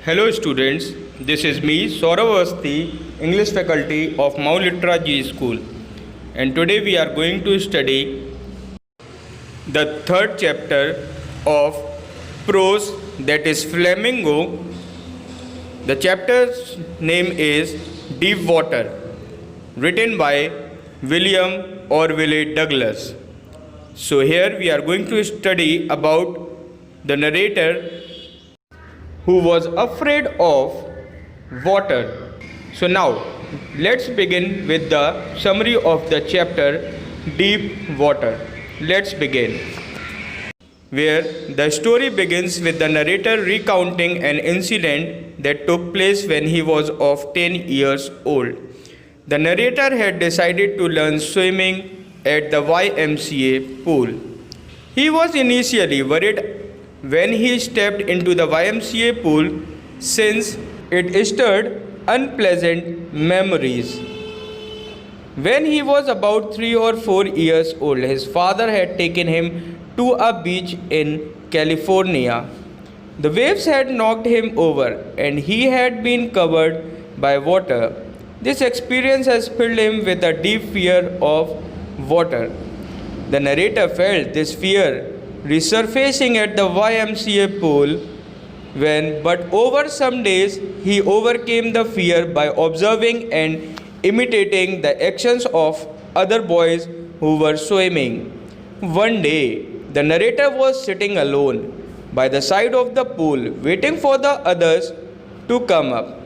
Hello students, this is me Saurav Awasthi, English faculty of Mount Litera G School, and today we are going to study the third chapter of prose, that is Flamingo. The chapter's name is Deep Water, written by William Orville Douglas. So here we are going to study about the narrator who was afraid of water. So now let's begin with the summary of the chapter Deep Water. Let's begin. Where the story begins with the narrator recounting an incident that took place when he was of 10 years old. The narrator had decided to learn swimming at the YMCA pool. He was initially worried when he stepped into the YMCA pool since it stirred unpleasant memories. When he was about 3 or 4 years old, his father had taken him to a beach in California. The waves had knocked him over and he had been covered by water. This experience has filled him with a deep fear of water. The narrator felt this fear resurfacing at the YMCA pool but over some days he overcame the fear by observing and imitating the actions of other boys who were swimming. One day, the narrator was sitting alone by the side of the pool waiting for the others to come up.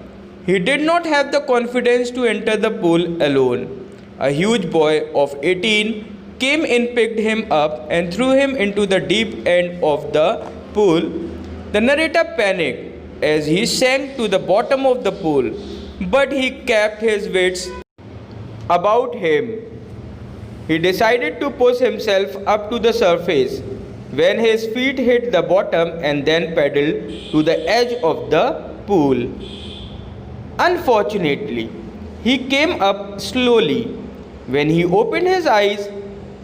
He did not have the confidence to enter the pool alone. A huge boy of 18 came and picked him up and threw him into the deep end of the pool. The narrator panicked as he sank to the bottom of the pool, but he kept his wits about him. He decided to push himself up to the surface when his feet hit the bottom and then paddled to the edge of the pool. Unfortunately, he came up slowly. When he opened his eyes,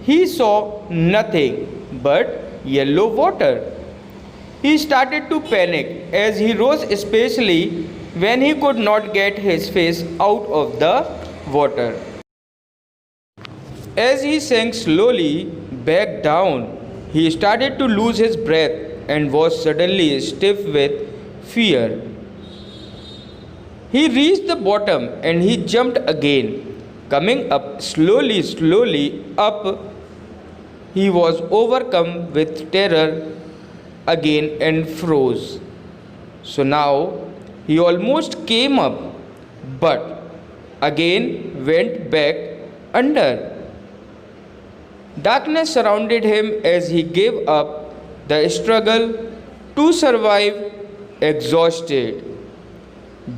he saw nothing but yellow water. He started to panic as he rose, especially when he could not get his face out of the water. As he sank slowly back down, he started to lose his breath and was suddenly stiff with fear. He reached the bottom and he jumped again. Coming up slowly up, he was overcome with terror again and froze. So now he almost came up, but again went back under. Darkness surrounded him as he gave up the struggle to survive, exhausted.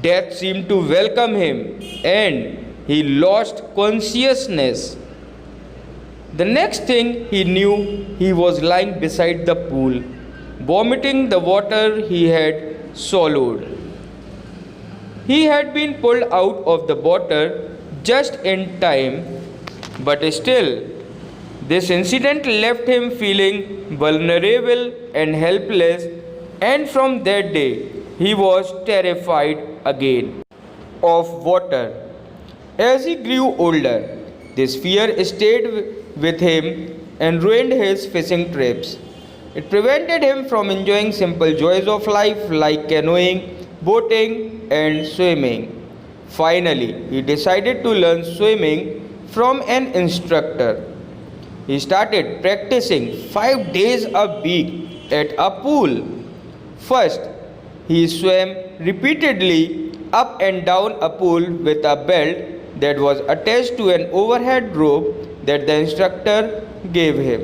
Death seemed to welcome him and he lost consciousness. The next thing he knew, he was lying beside the pool, vomiting the water he had swallowed. He had been pulled out of the water just in time, but still, this incident left him feeling vulnerable and helpless, and from that day, he was terrified again of water. As he grew older, this fear stayed with him and ruined his fishing trips. It prevented him from enjoying simple joys of life like canoeing, boating, and swimming. Finally, he decided to learn swimming from an instructor. He started practicing 5 days a week at a pool. First, he swam repeatedly up and down a pool with a belt that was attached to an overhead rope that the instructor gave him.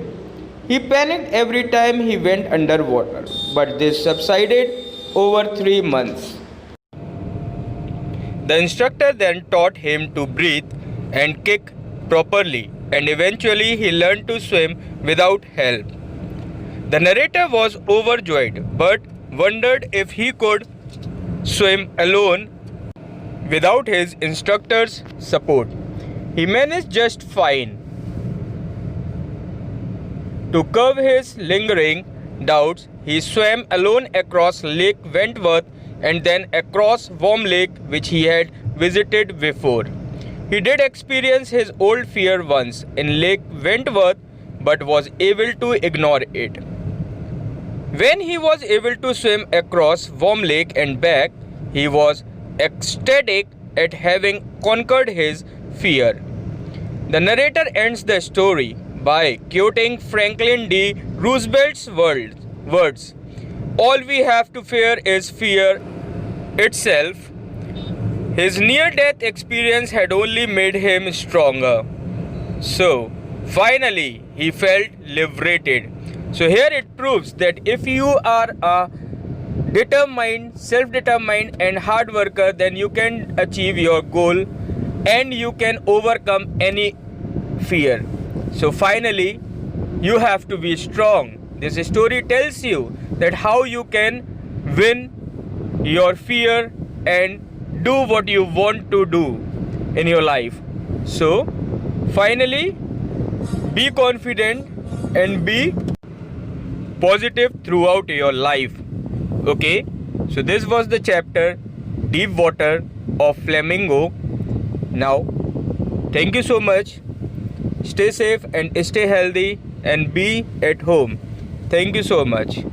He panicked every time he went underwater, but this subsided over 3 months. The instructor then taught him to breathe and kick properly, and eventually he learned to swim without help. The narrator was overjoyed but wondered if he could swim alone without his instructor's support. He managed just fine. To curb his lingering doubts, he swam alone across Lake Wentworth and then across Worm Lake, which he had visited before. He did experience his old fear once in Lake Wentworth, but was able to ignore it. When he was able to swim across Worm Lake and back, he was ecstatic at having conquered his fear. The narrator ends the story by quoting Franklin D. Roosevelt's words. All we have to fear is fear itself. His near-death experience had only made him stronger. So, finally, he felt liberated. So here it proves that if you are a determined, self-determined and hard worker, then you can achieve your goal and you can overcome any fear. So finally, you have to be strong. This story tells you that how you can win your fear and do what you want to do in your life. So finally, be confident and be positive throughout your life. Okay, so this was the chapter Deep Water of Flamingo. Now, thank you so much. Stay safe and stay healthy and be at home. Thank you so much.